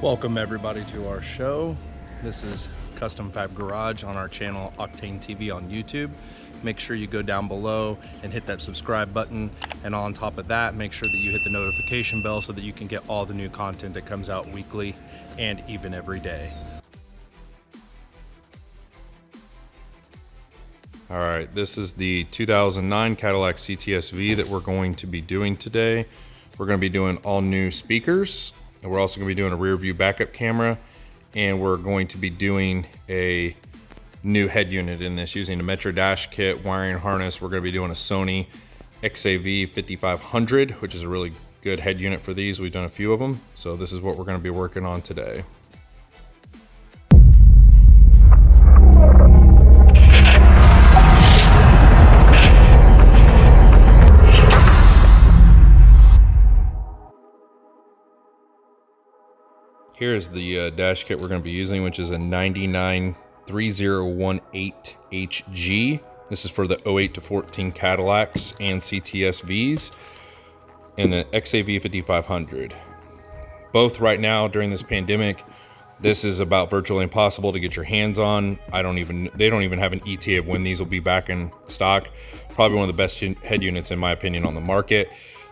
Welcome everybody to our show. This is Custom Fab Garage on our channel Octane TV on YouTube. Make sure you go down below and hit that subscribe button, and on top of that make sure that you hit the notification bell so that you can get all the new content that comes out weekly and even every day. All right, this is the 2009 Cadillac Cts-V that we're going to be doing today. We're going to be doing all new speakers, and we're also going to be doing a rear view backup camera, and we're going to be doing a new head unit in this using a Metra dash kit, wiring harness. We're going to be doing a Sony XAV 5500, which is a really good head unit for these. We've done a few of them, so this is what we're going to be working on today. Here's the dash kit we're going to be using, which is a 993018HG. This is for the 08 to 14 Cadillacs and CTSVs, and the XAV 5500. Both right now during this pandemic, this is about virtually impossible to get your hands on. They don't even have an ETA of when these will be back in stock. Probably one of the best head units in my opinion on the market.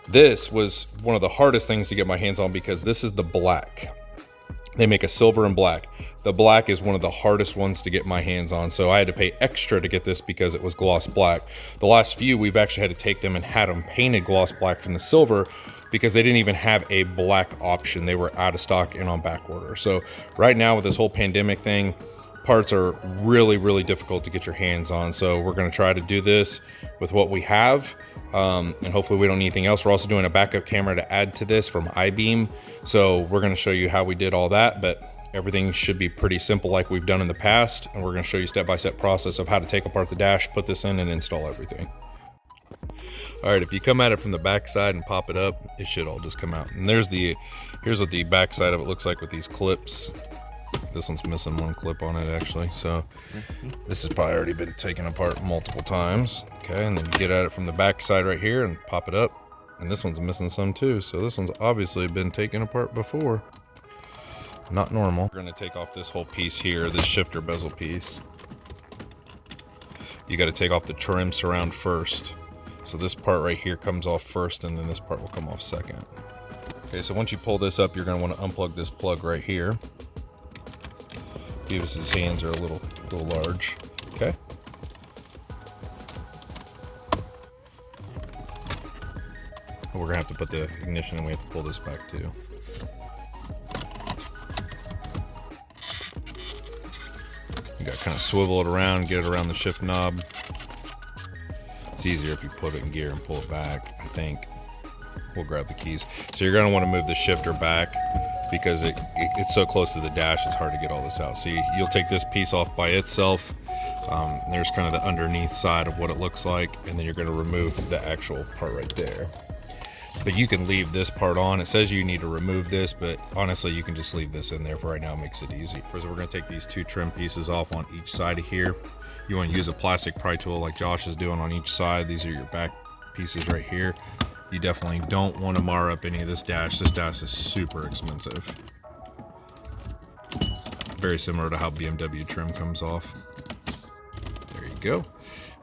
This was one of the hardest things to get my hands on because this is the black. They make a silver and black. The black is one of the hardest ones to get my hands on, so I had to pay extra to get this because it was gloss black. The last few, we've actually had to take them and had them painted gloss black from the silver because they didn't even have a black option. They were out of stock and on back order. So right now with this whole pandemic thing, parts are really, really difficult to get your hands on. So we're gonna try to do this with what we have. And hopefully we don't need anything else. We're also doing a backup camera to add to this from iBeam. So we're going to show you how we did all that, but everything should be pretty simple like we've done in the past. And we're going to show you step-by-step process of how to take apart the dash, put this in, and install everything. All right, if you come at it from the back side and pop it up, it should all just come out. And here's what the back side of it looks like with these clips. This one's missing one clip on it actually, so this has probably already been taken apart multiple times. Okay, and then you get at it from the back side right here and pop it up, and this one's missing some too, so this one's obviously been taken apart before. Not normal. We're going to take off this whole piece here, this shifter bezel piece. You got to take off the trim surround first, so this part right here comes off first, and then this part will come off second. Okay, so once you pull this up, you're going to want to unplug this plug right here. Beavis's hands are a little large. Okay. We're gonna have to put the ignition, and we have to pull this back too. You gotta kind of swivel it around, get it around the shift knob. It's easier if you put it in gear and pull it back, I think. We'll grab the keys. So you're gonna want to move the shifter back because it's so close to the dash, it's hard to get all this out. So you'll take this piece off by itself. There's kind of the underneath side of what it looks like, and then you're going to remove the actual part right there. But you can leave this part on. It says you need to remove this, but honestly you can just leave this in there for right now. It makes it easy. First, we're going to take these two trim pieces off on each side of here. You want to use a plastic pry tool like Josh is doing on each side. These are your back pieces right here. You definitely don't want to mar up any of this dash. This dash is super expensive. Very similar to how BMW trim comes off. There you go.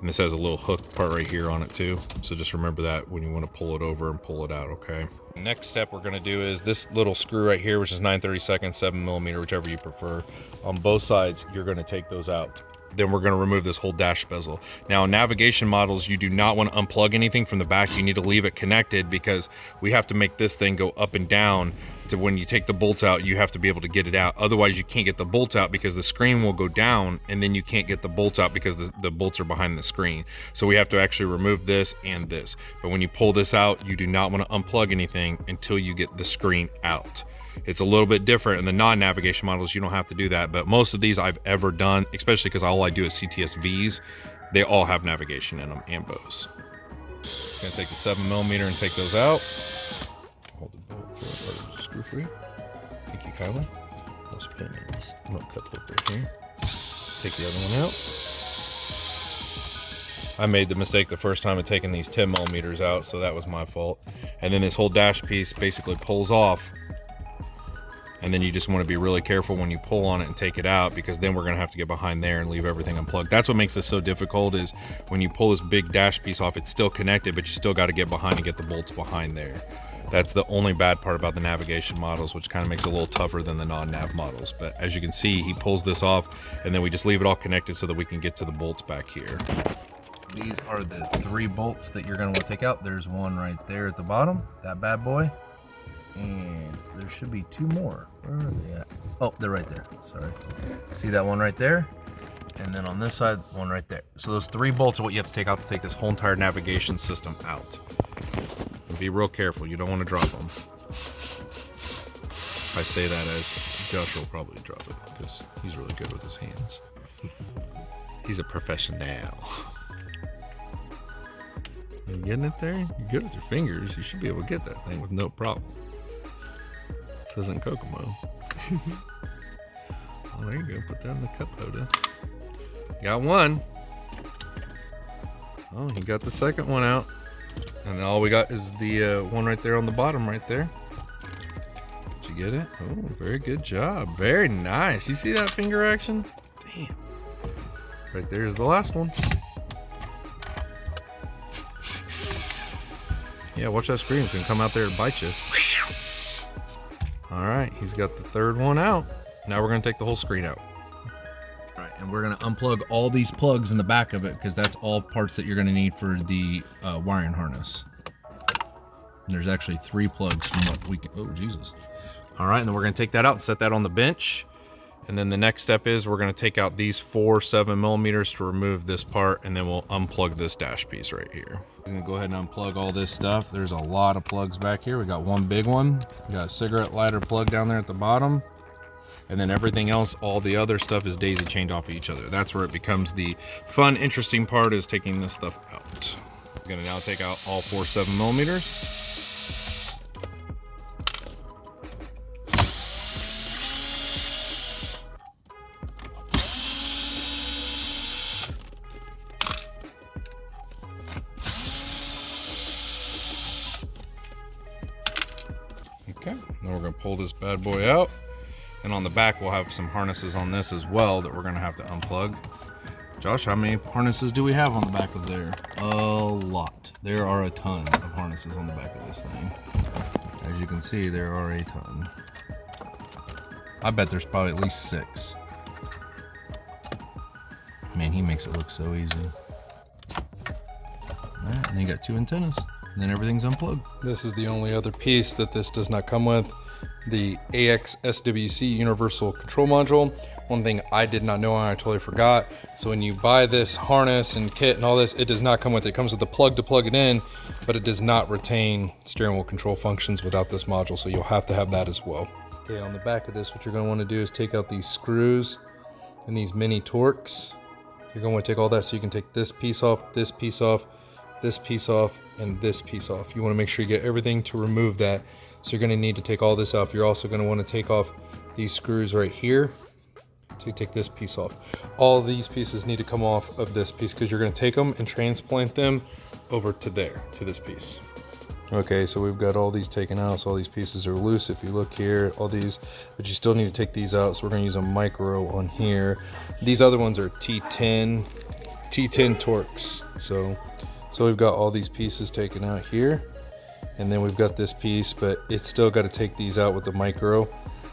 And this has a little hook part right here on it too. So just remember that when you want to pull it over and pull it out, okay? Next step we're going to do is this little screw right here, which is 9/32, 7mm, whichever you prefer. On both sides, you're going to take those out. Then we're going to remove this whole dash bezel. Now, in navigation models, you do not want to unplug anything from the back. You need to leave it connected because we have to make this thing go up and down to when you take the bolts out, you have to be able to get it out. Otherwise, you can't get the bolts out because the screen will go down, and then you can't get the bolts out because the bolts are behind the screen. So we have to actually remove this and this. But when you pull this out, you do not want to unplug anything until you get the screen out. It's a little bit different in the non-navigation models. You don't have to do that, but most of these I've ever done, especially because all I do is CTSVs, they all have navigation in them and bows. Gonna take the 7mm and take those out. Hold the bolt for a screw free. Thank you, Kyla. Let's put in this little cut hook right here. Take the other one out. I made the mistake the first time of taking these 10mm out, so that was my fault. And then this whole dash piece basically pulls off And then you just want to be really careful when you pull on it and take it out, because then we're going to have to get behind there and leave everything unplugged. That's what makes this so difficult, is when you pull this big dash piece off, it's still connected, but you still got to get behind and get the bolts behind there. That's the only bad part about the navigation models, which kind of makes it a little tougher than the non-nav models. But as you can see, he pulls this off, and then we just leave it all connected so that we can get to the bolts back here. These are the 3 bolts that you're going to want to take out. There's one right there at the bottom, that bad boy. And there should be 2 more. Where are they at? Oh, they're right there. Sorry. See that one right there? And then on this side, one right there. So those 3 bolts are what you have to take out to take this whole entire navigation system out. And be real careful. You don't want to drop them. I say that as Josh will probably drop it because he's really good with his hands. He's a professional. You getting it there? You're good with your fingers. You should be able to get that thing with no problem. This isn't Kokomo. Oh, there you go. Put that in the cup holder. Got one. Oh, he got the second one out. And all we got is the one right there on the bottom right there. Did you get it? Oh, very good job. Very nice. You see that finger action? Damn. Right there is the last one. Yeah, watch that screen. It's gonna come out there and bite you. All right, he's got the 3rd one out. Now we're gonna take the whole screen out. All right, and we're gonna unplug all these plugs in the back of it, because that's all parts that you're gonna need for the wiring harness. And there's actually 3 plugs from what we can, oh Jesus. All right, and then we're gonna take that out and set that on the bench. And then the next step is we're gonna take out these 4 7mm to remove this part, and then we'll unplug this dash piece right here. I'm gonna go ahead and unplug all this stuff. There's a lot of plugs back here. We got one big one. We got a cigarette lighter plug down there at the bottom. And then everything else, all the other stuff is daisy chained off of each other. That's where it becomes the fun, interesting part, is taking this stuff out. I'm gonna now take out all 4 7mm. Okay, then we're gonna pull this bad boy out. And on the back, we'll have some harnesses on this as well that we're gonna have to unplug. Josh, how many harnesses do we have on the back of there? A lot. There are a ton of harnesses on the back of this thing. As you can see, there are a ton. I bet there's probably at least 6. Man, he makes it look so easy. All right, and then you got 2 antennas. And then everything's unplugged. This is the only other piece that this does not come with. The AX-SWC Universal Control Module. One thing I did not know, and I totally forgot. So when you buy this harness and kit and all this, it does not come with it. It comes with the plug to plug it in, but it does not retain steering wheel control functions without this module. So you'll have to have that as well. Okay, on the back of this, what you're gonna wanna do is take out these screws and these mini Torx. You're gonna wanna take all that so you can take this piece off, this piece off, this piece off, and this piece off. You want to make sure you get everything to remove that. So you're going to need to take all this off. You're also going to want to take off these screws right here to take this piece off. All of these pieces need to come off of this piece, because you're going to take them and transplant them over to there, to this piece. Okay, so we've got all these taken out, so all these pieces are loose. If you look here, all these, but you still need to take these out. So we're going to use a micro on here. These other ones are T10 Torx. So we've got all these pieces taken out here, and then we've got this piece, but it's still got to take these out with the micro.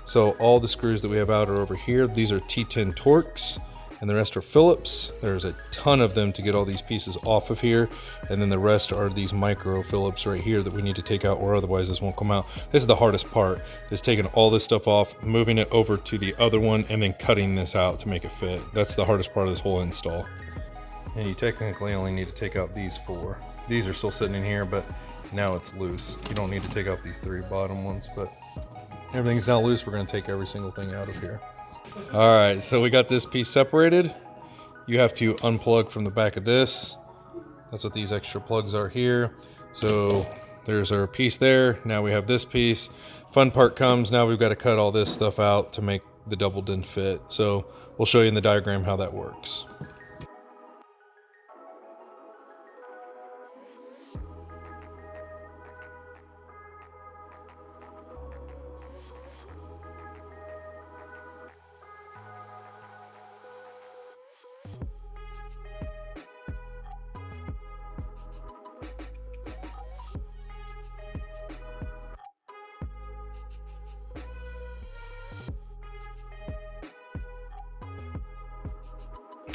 So all the screws that we have out are over here. These are T10 Torx, and the rest are Phillips. There's a ton of them to get all these pieces off of here, and then the rest are these micro Phillips right here that we need to take out, or otherwise this won't come out. This is the hardest part, is taking all this stuff off, moving it over to the other one, and then cutting this out to make it fit. That's the hardest part of this whole install. And you technically only need to take out these 4. These are still sitting in here, but now it's loose. You don't need to take out these 3 bottom ones, but everything's now loose. We're going to take every single thing out of here. All right, so we got this piece separated. You have to unplug from the back of this. That's what these extra plugs are here. So there's our piece there. Now we have this piece. Fun part comes, now we've got to cut all this stuff out to make the double din fit. So we'll show you in the diagram how that works.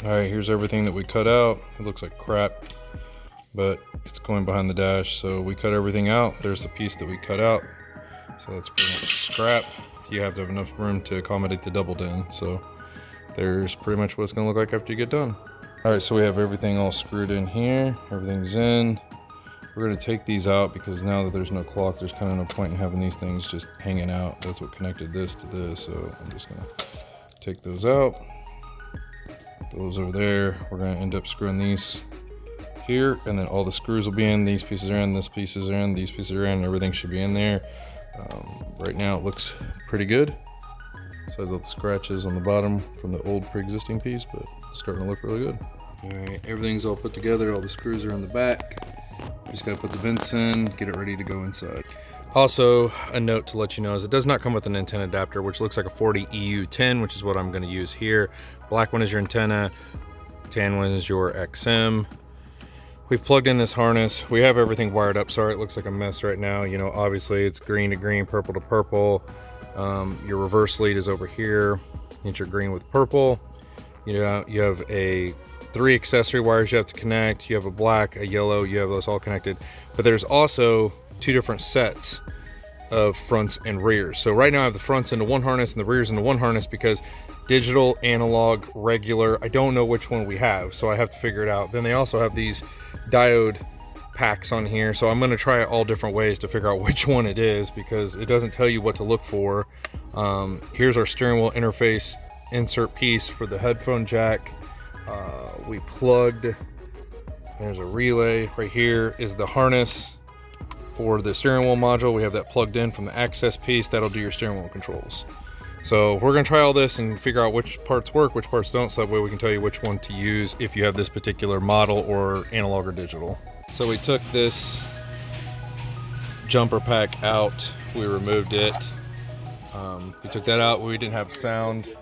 All right, here's everything that we cut out. It looks like crap, but it's going behind the dash. So we cut everything out. There's the piece that we cut out. So that's pretty much scrap. You have to have enough room to accommodate the doubled in. So there's pretty much what it's gonna look like after you get done. All right, so we have everything all screwed in here. Everything's in. We're gonna take these out because now that there's no clock, there's kind of no point in having these things just hanging out. That's what connected this to this. So I'm just gonna take those out. Those over there. We're gonna end up screwing these here, and then all the screws will be in. These pieces are in, this pieces are in, these pieces are in, everything should be in there. Right now it looks pretty good. Besides all the scratches on the bottom from the old pre-existing piece, but it's starting to look really good. All right, everything's all put together. All the screws are in the back. Just gotta put the vents in, get it ready to go inside. Also, a note to let you know is it does not come with an antenna adapter, which looks like a 40 EU10, which is what I'm gonna use here. Black one is your antenna, tan one is your XM. We've plugged in this harness. We have everything wired up. Sorry, it looks like a mess right now. You know, obviously it's green to green, purple to purple. Your reverse lead is over here. It's your green with purple. You know, you have a 3 accessory wires you have to connect. You have a black, a yellow, you have those all connected. But there's also 2 different sets of fronts and rears. So right now I have the fronts into one harness and the rears into one harness because digital, analog, regular, I don't know which one we have, so I have to figure it out. Then they also have these diode packs on here, so I'm going to try it all different ways to figure out which one it is because it doesn't tell you what to look for. Here's our steering wheel interface insert piece for the headphone jack. We plugged, there's a relay. Right here is the harness for the steering wheel module. We have that plugged in from the access piece. That'll do your steering wheel controls. So we're gonna try all this and figure out which parts work, which parts don't, so that way we can tell you which one to use if you have this particular model or analog or digital. So we took this jumper pack out, we removed it. We took that out, we didn't have sound.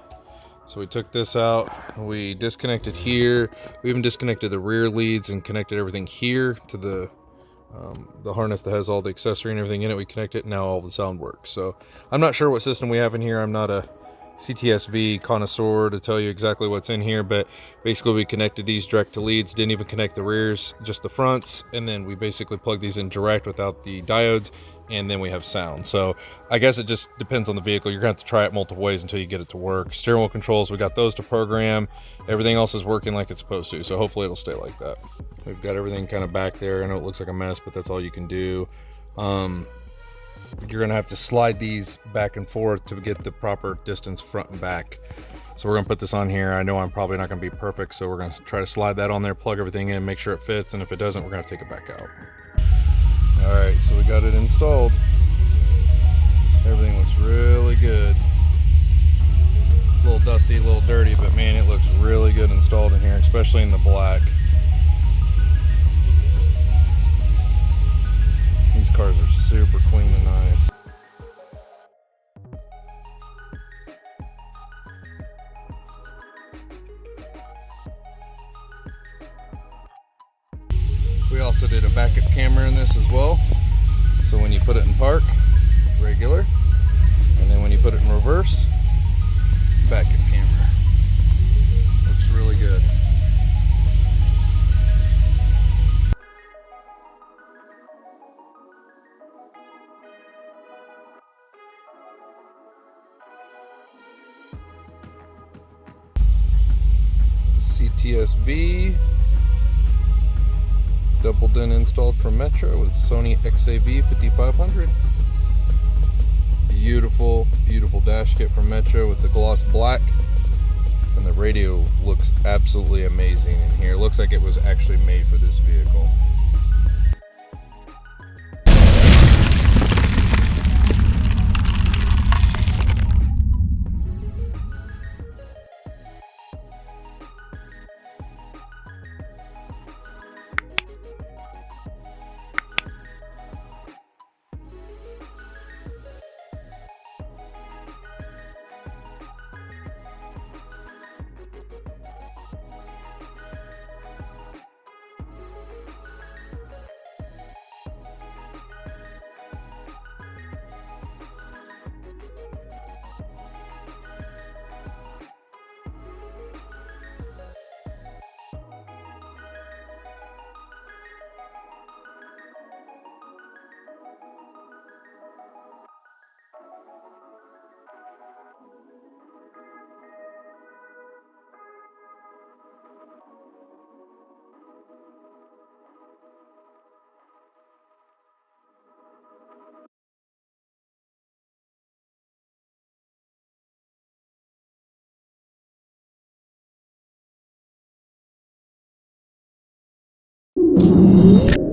So we took this out, we disconnected here. We even disconnected the rear leads and connected everything here to the harness that has all the accessory and everything in it. We connect it, now all the sound works. So I'm not sure what system we have in here. I'm not a CTSV connoisseur to tell you exactly what's in here, but basically we connected these direct to leads, didn't even connect the rears, just the fronts, and then we basically plug these in direct without the diodes, and then we have sound. So I guess it just depends on the vehicle. You're gonna have to try it multiple ways until you get it to work. Steering wheel controls, we got those to program. Everything else is working like it's supposed to, so hopefully it'll stay like that. We've got everything kind of back there. I know it looks like a mess, but that's all you can do. You're gonna have to slide these back and forth to get the proper distance front and back. So we're gonna put this on here. I know I'm probably not gonna be perfect, so we're gonna try to slide that on there, plug everything in, make sure it fits, and if it doesn't, we're gonna take it back out. All right, so we got it installed. Everything looks really good. A little dusty, a little dirty, but man, it looks really good installed in here, especially in the black. These cars are super clean and nice. We also did a backup camera in this as well. So when you put it in park, regular, and then when you put it in reverse, backup camera. Looks really good. CTSV, doubled in installed from Metra with Sony XAV 5500. Beautiful, beautiful dash kit from Metra with the gloss black. And the radio looks absolutely amazing in here. It looks like it was actually made for this vehicle. guys.